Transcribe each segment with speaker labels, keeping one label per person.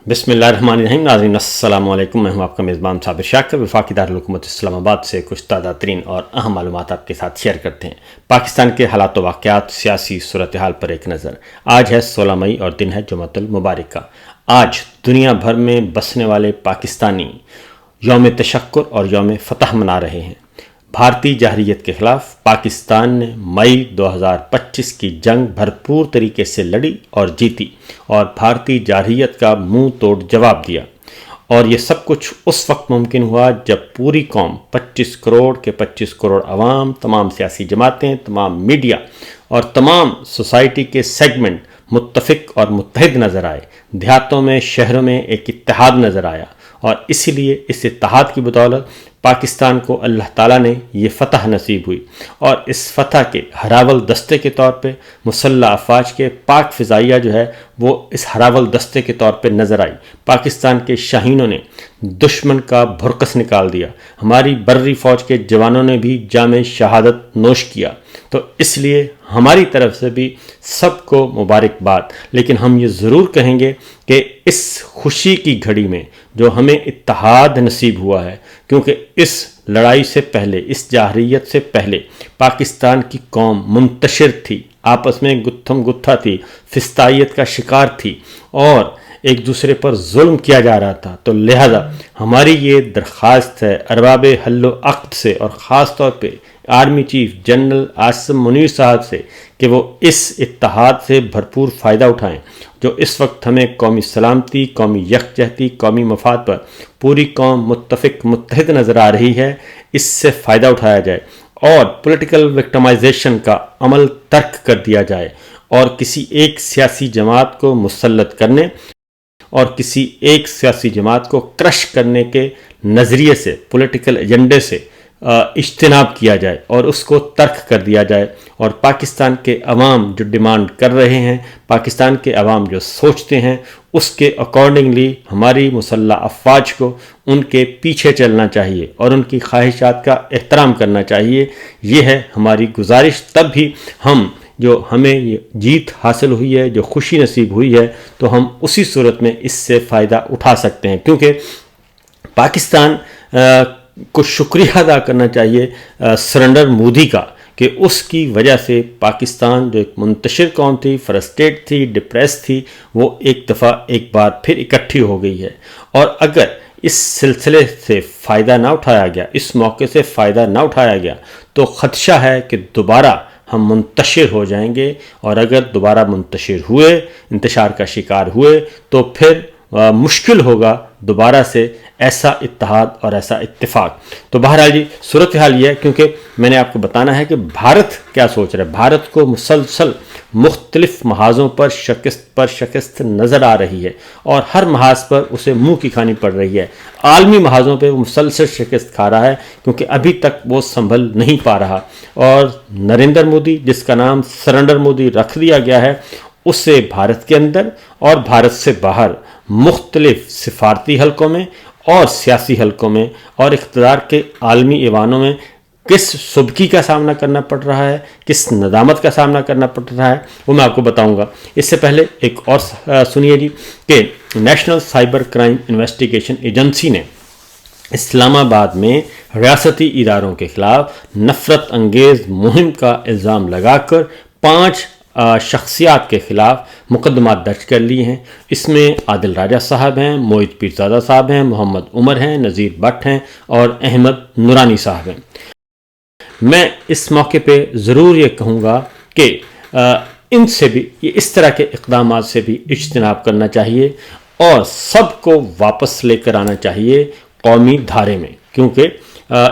Speaker 1: بسم اللہ الرحمن الرحیم. ناظرین السلام علیکم. میں ہوں آپ کا میزبان صابر شاکر. وفاقی دارالحکومت اسلام آباد سے کچھ تازہ ترین اور اہم معلومات آپ کے ساتھ شیئر کرتے ہیں. پاکستان کے حالات و واقعات، سیاسی صورتحال پر ایک نظر. آج ہے 16 مئی اور دن ہے جمعۃ المبارک کا. آج دنیا بھر میں بسنے والے پاکستانی یوم تشکر اور یوم فتح منا رہے ہیں. بھارتی جارحیت کے خلاف پاکستان نے مئی 2025 کی جنگ بھرپور طریقے سے لڑی اور جیتی اور بھارتی جارحیت کا منہ توڑ جواب دیا. اور یہ سب کچھ اس وقت ممکن ہوا جب پوری قوم 25 کروڑ کے 25 کروڑ عوام، تمام سیاسی جماعتیں، تمام میڈیا اور تمام سوسائٹی کے سیگمنٹ متفق اور متحد نظر آئے. دیہاتوں میں، شہروں میں ایک اتحاد نظر آیا اور اسی لیے اس اتحاد کی بدولت پاکستان کو اللہ تعالیٰ نے یہ فتح نصیب ہوئی. اور اس فتح کے ہراول دستے کے طور پہ مسلح افواج کے پاک فضائیہ جو ہے وہ اس ہراول دستے کے طور پہ نظر آئی. پاکستان کے شاہینوں نے دشمن کا بھرکس نکال دیا. ہماری بری فوج کے جوانوں نے بھی جام شہادت نوش کیا. تو اس لیے ہماری طرف سے بھی سب کو مبارکباد. لیکن ہم یہ ضرور کہیں گے کہ اس خوشی کی گھڑی میں جو ہمیں اتحاد نصیب ہوا ہے، کیونکہ اس لڑائی سے پہلے، اس جارحیت سے پہلے پاکستان کی قوم منتشر تھی، آپس میں گتھم گتھا تھی، فسطائیت کا شکار تھی اور ایک دوسرے پر ظلم کیا جا رہا تھا. تو لہذا ہماری یہ درخواست ہے ارباب حل و عقد سے اور خاص طور پہ army chief general Asim Munir صاحب سے کہ وہ اس اتحاد سے بھرپور فائدہ اٹھائیں جو اس وقت ہمیں قومی سلامتی، قومی یکجہتی، قومی مفاد پر پوری قوم متفق متحد نظر آ رہی ہے. اس سے فائدہ اٹھایا جائے اور پولیٹیکل وکٹمائزیشن کا عمل ترک کر دیا جائے اور کسی ایک سیاسی جماعت کو مسلط کرنے اور کسی ایک سیاسی جماعت کو کرش کرنے کے نظریے سے، پولیٹیکل ایجنڈے سے اجتناب کیا جائے اور اس کو ترک کر دیا جائے. اور پاکستان کے عوام جو ڈیمانڈ کر رہے ہیں، پاکستان کے عوام جو سوچتے ہیں، اس کے اکارڈنگلی ہماری مسلح افواج کو ان کے پیچھے چلنا چاہیے اور ان کی خواہشات کا احترام کرنا چاہیے. یہ ہے ہماری گزارش. تب بھی ہمیں یہ جیت حاصل ہوئی ہے، جو خوشی نصیب ہوئی ہے، تو ہم اسی صورت میں اس سے فائدہ اٹھا سکتے ہیں. کیونکہ پاکستان کو شکریہ ادا کرنا چاہیے سرنڈر مودی کا کہ اس کی وجہ سے پاکستان جو ایک منتشر قوم تھی، فرسٹریٹ تھی، ڈپریس تھی، وہ ایک دفعہ ایک بار پھر اکٹھی ہو گئی ہے. اور اگر اس سلسلے سے فائدہ نہ اٹھایا گیا، اس موقع سے فائدہ نہ اٹھایا گیا، تو خدشہ ہے کہ دوبارہ ہم منتشر ہو جائیں گے. اور اگر دوبارہ منتشر ہوئے، انتشار کا شکار ہوئے، تو پھر مشکل ہوگا دوبارہ سے ایسا اتحاد اور ایسا اتفاق. تو بہرحال جی صورتحال یہ ہے، کیونکہ میں نے آپ کو بتانا ہے کہ بھارت کیا سوچ رہا ہے. بھارت کو مسلسل مختلف محاذوں پر شکست نظر آ رہی ہے اور ہر محاذ پر اسے منہ کی کھانی پڑ رہی ہے. عالمی محاذوں پہ وہ مسلسل شکست کھا رہا ہے کیونکہ ابھی تک وہ سنبھل نہیں پا رہا. اور نریندر مودی، جس کا نام سرنڈر مودی رکھ دیا گیا ہے، اسے بھارت کے اندر اور بھارت سے باہر مختلف سفارتی حلقوں میں اور سیاسی حلقوں میں اور اقتدار کے عالمی ایوانوں میں کس سبکی کا سامنا کرنا پڑ رہا ہے، کس ندامت کا سامنا کرنا پڑ رہا ہے، وہ میں آپ کو بتاؤں گا. اس سے پہلے ایک اور سنیے جی کہ national cyber crime investigation agency نے اسلام آباد میں ریاستی اداروں کے خلاف نفرت انگیز مہم کا الزام لگا کر 5 شخصیات کے خلاف مقدمات درج کر لیے ہیں. اس میں عادل راجہ صاحب ہیں، موعد پیرزادہ صاحب ہیں، محمد عمر ہیں، نذیر بٹ ہیں اور احمد نورانی صاحب ہیں. میں اس موقع پہ ضرور یہ کہوں گا کہ ان سے بھی، اس طرح کے اقدامات سے بھی اجتناب کرنا چاہیے اور سب کو واپس لے کر آنا چاہیے قومی دھارے میں. کیونکہ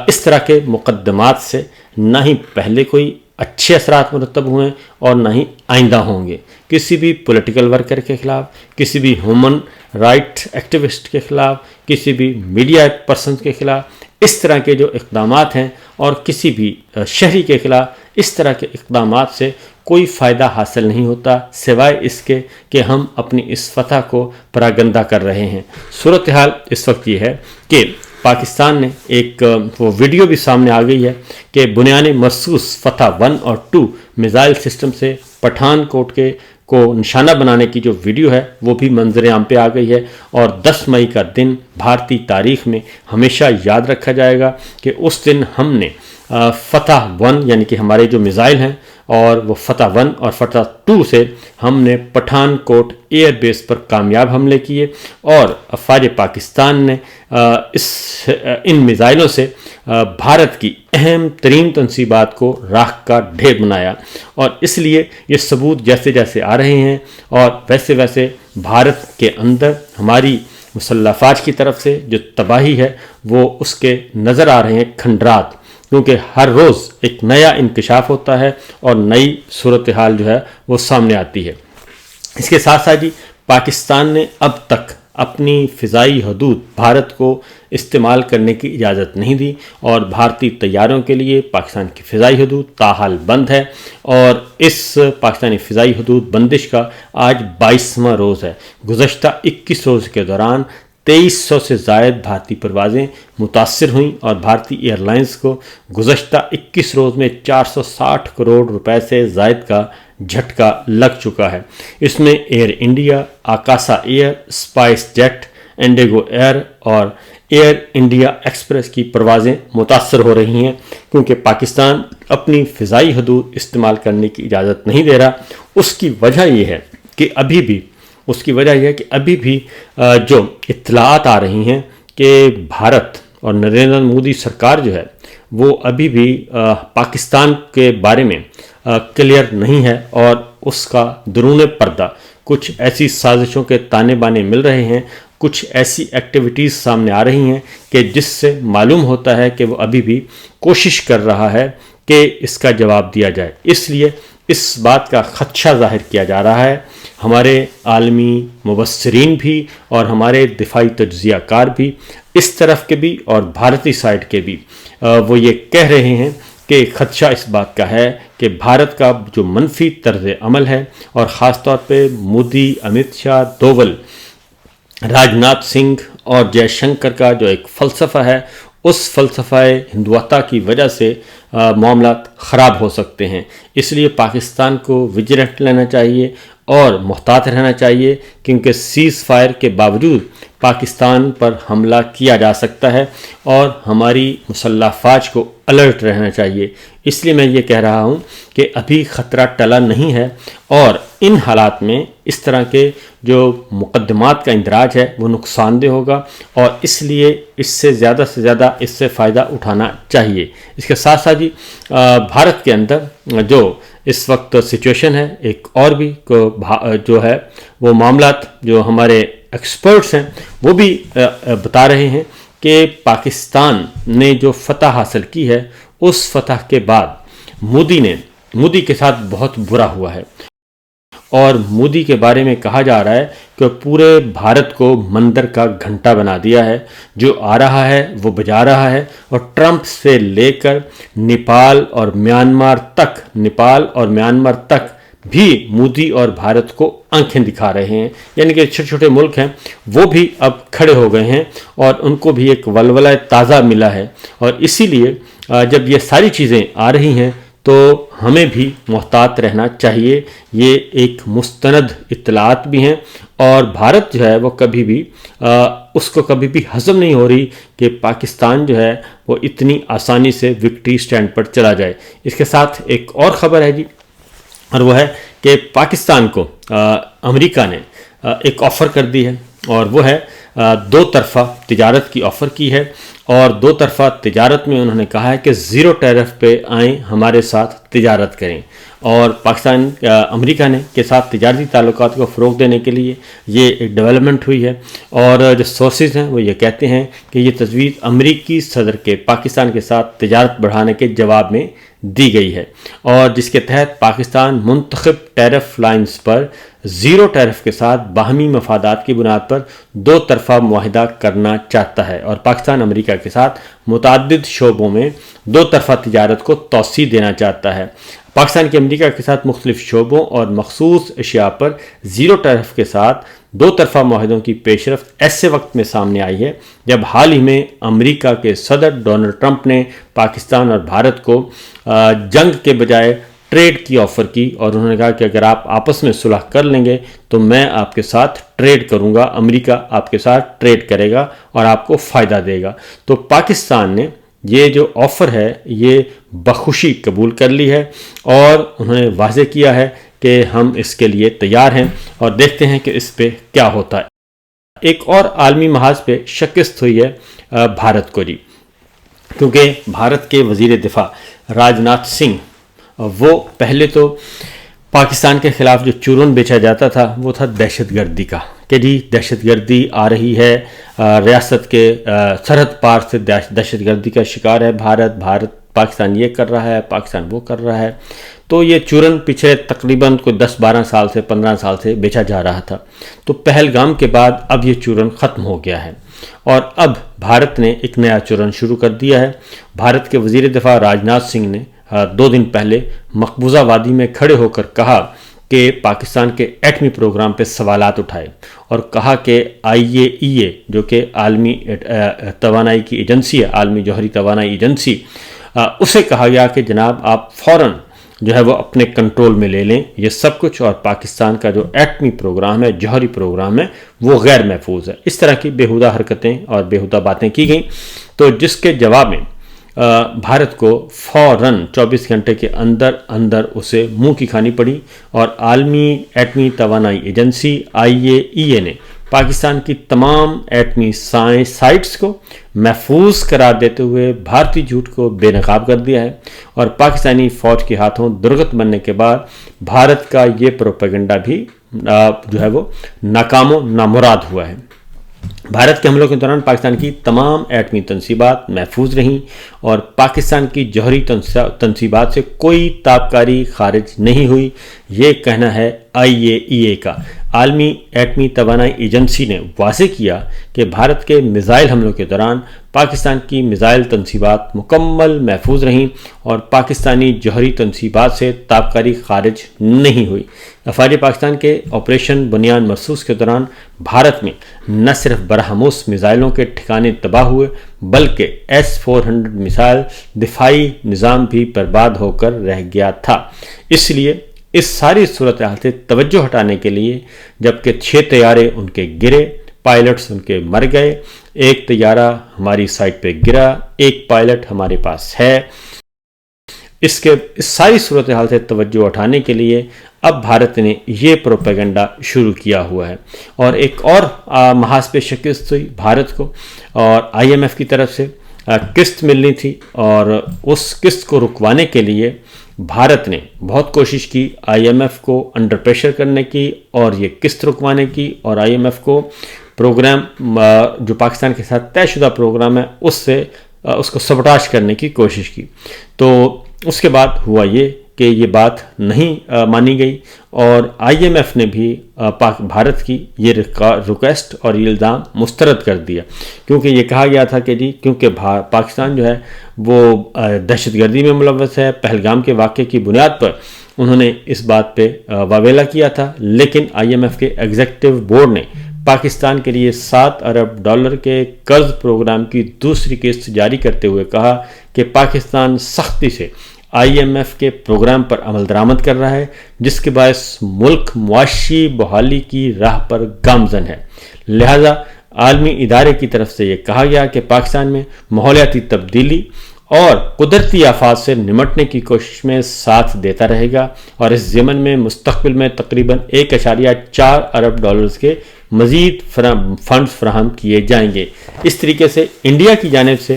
Speaker 1: اس طرح کے مقدمات سے نہ ہی پہلے کوئی اچھے اثرات مرتب ہوئے اور نہ ہی آئندہ ہوں گے. کسی بھی پولیٹیکل ورکر کے خلاف، کسی بھی ہیومن رائٹ ایکٹیوسٹ کے خلاف، کسی بھی میڈیا پرسن کے خلاف اس طرح کے جو اقدامات ہیں اور کسی بھی شہری کے خلاف اس طرح کے اقدامات سے کوئی فائدہ حاصل نہیں ہوتا سوائے اس کے کہ ہم اپنی اس فتح کو پراگندہ کر رہے ہیں. صورتحال اس وقت یہ ہے کہ پاکستان نے ایک وہ ویڈیو بھی سامنے آ گئی ہے کہ بنیان مرصوص فتح 1 اور 2 میزائل سسٹم سے پٹھان کوٹ کے کو نشانہ بنانے کی جو ویڈیو ہے وہ بھی منظر عام پہ آ گئی ہے، اور 10 مئی کا دن بھارتی تاریخ میں ہمیشہ یاد رکھا جائے گا کہ اس دن ہم نے فتح 1 یعنی کہ ہمارے جو میزائل ہیں، اور وہ فتح 1 اور فتح 2 سے ہم نے پٹھان کوٹ ایئر بیس پر کامیاب حملے کیے، اور افواج پاکستان نے ان میزائلوں سے بھارت کی اہم ترین تنصیبات کو راکھ کا ڈھیر بنایا، اور اس لیے یہ ثبوت جیسے جیسے آ رہے ہیں اور ویسے ویسے بھارت کے اندر ہماری مسلح افواج کی طرف سے جو تباہی ہے وہ اس کے نظر آ رہے ہیں کھنڈرات، کیونکہ ہر روز ایک نیا انکشاف ہوتا ہے اور نئی صورتحال جو ہے وہ سامنے آتی ہے۔ اس کے ساتھ ساتھ پاکستان نے اب تک اپنی فضائی حدود بھارت کو استعمال کرنے کی اجازت نہیں دی، اور بھارتی طیاروں کے لیے پاکستان کی فضائی حدود تاحال بند ہے، اور اس پاکستانی فضائی حدود بندش کا آج 22واں روز ہے۔ گزشتہ 21 روز کے دوران 2300 سے زائد بھارتی پروازیں متاثر ہوئیں، اور بھارتی ایئر لائنز کو گزشتہ 21 روز میں 460 کروڑ روپے سے زائد کا جھٹکا لگ چکا ہے۔ اس میں Air India, Akasa Air, SpiceJet, IndiGo Air اور ایئر انڈیا ایکسپریس کی پروازیں متاثر ہو رہی ہیں، کیونکہ پاکستان اپنی فضائی حدود استعمال کرنے کی اجازت نہیں دے رہا۔ اس کی وجہ یہ ہے کہ ابھی بھی جو اطلاعات آ رہی ہیں کہ بھارت اور نریندر مودی سرکار جو ہے وہ ابھی بھی پاکستان کے بارے میں کلیئر نہیں ہے، اور اس کا درون پردہ کچھ ایسی سازشوں کے تانے بانے مل رہے ہیں، کچھ ایسی ایکٹیویٹیز سامنے آ رہی ہیں کہ جس سے معلوم ہوتا ہے کہ وہ ابھی بھی کوشش کر رہا ہے کہ اس کا جواب دیا جائے۔ اس لیے اس بات کا خدشہ ظاہر کیا جا رہا ہے، ہمارے عالمی مبصرین بھی اور ہمارے دفاعی تجزیہ کار بھی، اس طرف کے بھی اور بھارتی سائٹ کے بھی، وہ یہ کہہ رہے ہیں کہ خدشہ اس بات کا ہے کہ بھارت کا جو منفی طرز عمل ہے، اور خاص طور پہ مودی، امت شاہ، دوول، راجناتھ سنگھ اور جے شنکر کا جو ایک فلسفہ ہے، اس فلسفہ ہندوتا کی وجہ سے معاملات خراب ہو سکتے ہیں۔ اس لیے پاکستان کو وجیلنٹ لینا چاہیے اور محتاط رہنا چاہیے، کیونکہ سیز فائر کے باوجود پاکستان پر حملہ کیا جا سکتا ہے، اور ہماری مسلح افواج کو الرٹ رہنا چاہیے۔ اس لیے میں یہ کہہ رہا ہوں کہ ابھی خطرہ ٹلا نہیں ہے، اور ان حالات میں اس طرح کے جو مقدمات کا اندراج ہے وہ نقصان دہ ہوگا، اور اس لیے اس سے زیادہ اس سے فائدہ اٹھانا چاہیے۔ اس کے ساتھ ساتھ بھارت کے اندر جو اس وقت سچویشن ہے، ایک اور بھی جو ہے وہ معاملات جو ہمارے ایکسپرٹس ہیں وہ بھی بتا رہے ہیں کہ پاکستان نے جو فتح حاصل کی ہے، اس فتح کے بعد مودی کے ساتھ بہت برا ہوا ہے، اور مودی کے بارے میں کہا جا رہا ہے کہ پورے بھارت کو مندر کا گھنٹا بنا دیا ہے، جو آ رہا ہے وہ بجا رہا ہے، اور ٹرمپ سے لے کر نیپال اور میانمار تک بھی مودی اور بھارت کو آنکھیں دکھا رہے ہیں، یعنی کہ چھوٹے چھوٹے ملک ہیں وہ بھی اب کھڑے ہو گئے ہیں، اور ان کو بھی ایک ولولہ تازہ ملا ہے، اور اسی لیے جب یہ ساری چیزیں آ رہی ہیں تو ہمیں بھی محتاط رہنا چاہیے۔ یہ ایک مستند اطلاعات بھی ہیں، اور بھارت جو ہے وہ اس کو کبھی بھی ہضم نہیں ہو رہی کہ پاکستان جو ہے وہ اتنی آسانی سے وکٹری سٹینڈ پر چلا جائے۔ اس کے ساتھ ایک اور خبر ہے اور وہ ہے کہ پاکستان کو امریکہ نے ایک آفر کر دی ہے، اور وہ ہے 2 طرفہ تجارت کی آفر کی ہے، اور 2 طرفہ تجارت میں انہوں نے کہا ہے کہ 0 ٹیرف پہ آئیں، ہمارے ساتھ تجارت کریں، اور امریکہ نے کے ساتھ تجارتی تعلقات کو فروغ دینے کے لیے یہ ایک ڈیولپمنٹ ہوئی ہے، اور جو سورسز ہیں وہ یہ کہتے ہیں کہ یہ تجویز امریکی صدر کے پاکستان کے ساتھ تجارت بڑھانے کے جواب میں دی گئی ہے، اور جس کے تحت پاکستان منتخب ٹیرف لائنز پر 0 ٹیرف کے ساتھ باہمی مفادات کی بنیاد پر 2 طرفہ معاہدہ کرنا چاہتا ہے، اور پاکستان امریکہ کے ساتھ متعدد شعبوں میں 2 طرفہ تجارت کو توسیع دینا چاہتا ہے۔ پاکستان کی امریکہ کے ساتھ مختلف شعبوں اور مخصوص اشیاء پر 0 ٹیرف کے ساتھ 2 طرفہ معاہدوں کی پیش رفت ایسے وقت میں سامنے آئی ہے جب حال ہی میں امریکہ کے صدر ڈونلڈ ٹرمپ نے پاکستان اور بھارت کو جنگ کے بجائے ٹریڈ کی آفر کی اور انہوں نے کہا کہ اگر آپ آپس میں صلح کر لیں گے تو میں آپ کے ساتھ ٹریڈ کروں گا، امریکہ آپ کے ساتھ ٹریڈ کرے گا اور آپ کو فائدہ دے گا۔ تو پاکستان نے یہ جو آفر ہے یہ بخوشی قبول کر لی ہے اور انہوں نے واضح کیا ہے کہ ہم اس کے لیے تیار ہیں اور دیکھتے ہیں کہ اس پہ کیا ہوتا ہے۔ ایک اور عالمی محاذ پہ شکست ہوئی ہے بھارت کو جی، کیونکہ بھارت کے وزیر دفاع راجناتھ سنگھ وہ پہلے تو پاکستان کے خلاف جو چورن بیچا جاتا تھا وہ تھا دہشت گردی کا، کہ جی دہشت گردی آ رہی ہے، ریاست کے سرحد پار سے دہشت گردی کا شکار ہے بھارت پاکستان یہ کر رہا ہے، پاکستان وہ کر رہا ہے۔ تو یہ چورن پچھلے تقریباً کوئی 10-12 سال سے 15 سال سے بیچا جا رہا تھا۔ تو پہلگام کے بعد اب یہ چورن ختم ہو گیا ہے اور اب بھارت نے ایک نیا چورن شروع کر دیا ہے۔ بھارت کے وزیر دفاع راجناتھ سنگھ نے 2 دن پہلے مقبوضہ وادی میں کھڑے ہو کر کہا کہ پاکستان کے ایٹمی پروگرام پہ سوالات اٹھائے اور کہا کہ IAEA جو کہ عالمی توانائی کی ایجنسی ہے، عالمی جوہری توانائی ایجنسی، اسے کہا گیا کہ جناب آپ فوراً جو ہے وہ اپنے کنٹرول میں لے لیں یہ سب کچھ، اور پاکستان کا جو ایٹمی پروگرام ہے، جوہری پروگرام ہے، وہ غیر محفوظ ہے۔ اس طرح کی بیہودہ حرکتیں اور بیہودہ باتیں کی گئیں، تو جس کے جواب میں بھارت کو فوراً 24 گھنٹے کے اندر اسے منہ کی کھانی پڑی اور عالمی ایٹمی توانائی ایجنسی IAEA نے پاکستان کی تمام ایٹمی سائٹس کو محفوظ قرار دیتے ہوئے بھارتی جھوٹ کو بے نقاب کر دیا ہے، اور پاکستانی فوج کے ہاتھوں درگت بننے کے بعد بھارت کا یہ پروپیگنڈا بھی جو ہے وہ ناکام و نامراد ہوا ہے۔ بھارت کے حملوں کے دوران پاکستان کی تمام ایٹمی تنصیبات محفوظ رہیں اور پاکستان کی جوہری تنصیبات سے کوئی تابکاری خارج نہیں ہوئی، یہ کہنا ہے IAEA کا۔ عالمی ایٹمی توانائی ایجنسی نے واضح کیا کہ بھارت کے میزائل حملوں کے دوران پاکستان کی میزائل تنصیبات مکمل محفوظ رہیں اور پاکستانی جوہری تنصیبات سے تابکاری خارج نہیں ہوئی۔ افواج پاکستان کے آپریشن بنیان مرصوص کے دوران بھارت میں نہ صرف برہموس میزائلوں کے ٹھکانے تباہ ہوئے بلکہ S-400 میزائل دفاعی نظام بھی برباد ہو کر رہ گیا تھا۔ اس لیے اس ساری صورتحال سے توجہ ہٹانے کے لیے جبکہ 6 طیارے ان کے گرے، پائلٹس ان کے مر گئے، ایک طیارہ ہماری سائٹ پہ گرا، ایک پائلٹ ہمارے پاس ہے، اس ساری صورتحال سے توجہ اٹھانے کے لیے اب بھارت نے یہ پروپیگنڈا شروع کیا ہوا ہے۔ اور ایک اور محاذ پہ شکست ہوئی بھارت کو، اور IMF کی طرف سے قسط ملنی تھی اور اس قسط کو رکوانے کے لیے بھارت نے بہت کوشش کی IMF کو انڈر پریشر کرنے کی اور یہ قسط رکوانے کی، اور IMF کو پروگرام جو پاکستان کے ساتھ طے شدہ پروگرام ہے اس کو سبوٹاژ کرنے کی کوشش کی۔ تو اس کے بعد ہوا یہ کہ یہ بات نہیں مانی گئی اور IMF نے بھی بھارت کی یہ ریکویسٹ اور یہ الزام مسترد کر دیا، کیونکہ یہ کہا گیا تھا کہ جی کیونکہ پاکستان جو ہے وہ دہشت گردی میں ملوث ہے، پہلگام کے واقعے کی بنیاد پر انہوں نے اس بات پہ واویلا کیا تھا، لیکن IMF کے ایگزیکٹو بورڈ نے پاکستان کے لیے $7 ارب کے قرض پروگرام کی دوسری قسط جاری کرتے ہوئے کہا کہ پاکستان سختی سے IMF کے پروگرام پر عمل درآمد کر رہا ہے، جس کے باعث ملک معاشی بحالی کی راہ پر گامزن ہے۔ لہذا عالمی ادارے کی طرف سے یہ کہا گیا کہ پاکستان میں ماحولیاتی تبدیلی اور قدرتی آفات سے نمٹنے کی کوشش میں ساتھ دیتا رہے گا، اور اس ضمن میں مستقبل میں تقریباً $1.4 ارب کے مزید فنڈز فراہم کیے جائیں گے۔ اس طریقے سے انڈیا کی جانب سے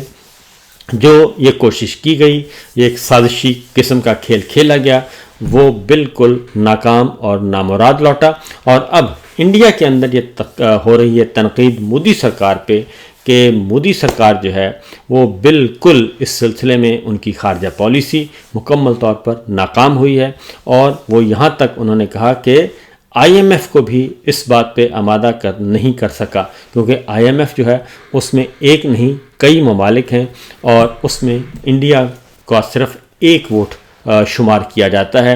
Speaker 1: جو یہ کوشش کی گئی، یہ ایک سازشی قسم کا کھیل کھیلا گیا، وہ بالکل ناکام اور نامراد لوٹا، اور اب انڈیا کے اندر یہ ہو رہی ہے تنقید مودی سرکار پہ کہ مودی سرکار جو ہے وہ بالکل اس سلسلے میں ان کی خارجہ پالیسی مکمل طور پر ناکام ہوئی ہے، اور وہ یہاں تک انہوں نے کہا کہ IMF کو بھی اس بات پہ آمادہ نہیں کر سکا، کیونکہ IMF جو ہے اس میں ایک نہیں کئی ممالک ہیں اور اس میں انڈیا کا صرف ایک ووٹ شمار کیا جاتا ہے۔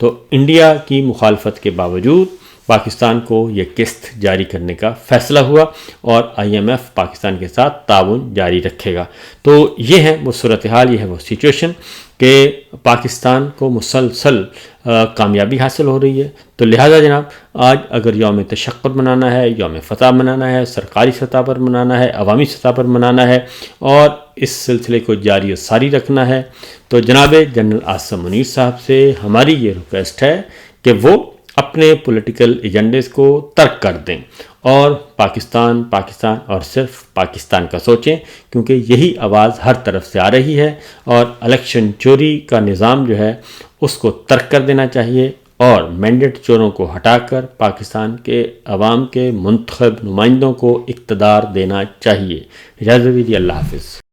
Speaker 1: تو انڈیا کی مخالفت کے باوجود پاکستان کو یہ قسط جاری کرنے کا فیصلہ ہوا اور IMF پاکستان کے ساتھ تعاون جاری رکھے گا۔ تو یہ ہے وہ صورتحال، یہ ہے وہ سچویشن کہ پاکستان کو مسلسل کامیابی حاصل ہو رہی ہے۔ تو لہٰذا جناب آج اگر یوم تشکر منانا ہے، یوم فتح منانا ہے، سرکاری سطح پر منانا ہے، عوامی سطح پر منانا ہے اور اس سلسلے کو جاری و ساری رکھنا ہے، تو جناب جنرل عاصم منیر صاحب سے ہماری یہ ریکویسٹ ہے کہ وہ اپنے پولیٹیکل ایجنڈیز کو ترک کر دیں اور پاکستان اور صرف پاکستان کا سوچیں، کیونکہ یہی آواز ہر طرف سے آ رہی ہے اور الیکشن چوری کا نظام جو ہے اس کو ترک کر دینا چاہیے اور مینڈیٹ چوروں کو ہٹا کر پاکستان کے عوام کے منتخب نمائندوں کو اقتدار دینا چاہیے۔ اجازت دیجیے، اللہ حافظ۔